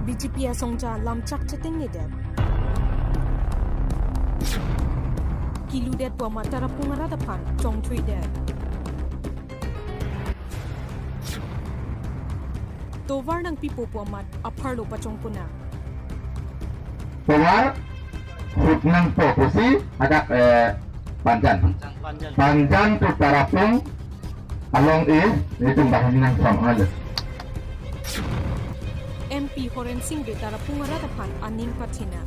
BGP Songja lamchak chatting ni deb. Kilu det puama Tarapung arat aphan Chongthui deb. Tovar ng pipo puamat apharlo pachong puna. Tovar hut ng pokusi ada panjan tu Tarapung Long-eh itu bahan ng Somchot. MP Horen Singh be Tarapung arat aphan aning pathina.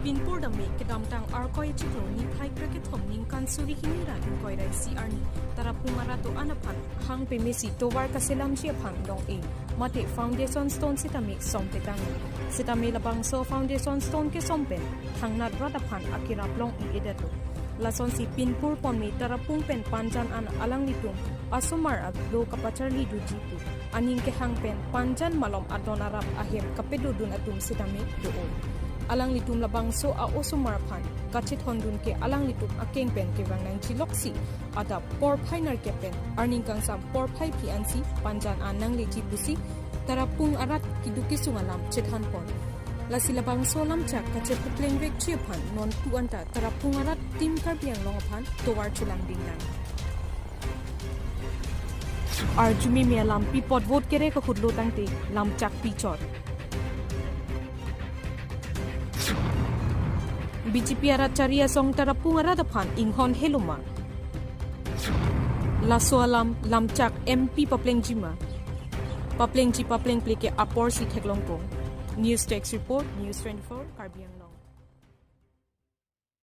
Pinpur dami kedamtang arkoi chiklo ni thai cricket hom ning kansuri hinira in koirai CR ni Tarapung arato anaphan hang pe mesi tovar kaselam chi aphan Long-eh mate foundation stone sitami sompetang sitami labang so foundation stone ke sompen thangnat radaphan akira Long-eh edato lason si Pinpur ponmi Tarapung pen panjan an alang litung asumar aglo kapacharli dujitu aning ke hang pen panjan malom adonarap ahem kapedudun atum sitami doon alang litum labang so a osumarphan kachit hondun ke alang litum akeng pen ke wang nang chiloksi ada por phainar ke pen earning kang sam por phai piansi panjan anang le chibusi Tarapung arat kiduki sungalam chethan pon lasilabang so lamchak kachet paplengpipe chiphan non tuanta Tarapung arat tim karbiang longaphan towar chulang dinglang arjumi me lam pi pot vote kere ka khudlo tangte lamchak pi chor BGP arat charia song Tarapung arat aphan inghon heluma lasoalam lamchak MP paplengjima paplengji paplengple ke apor si theklongpong news text report news 24 karbiang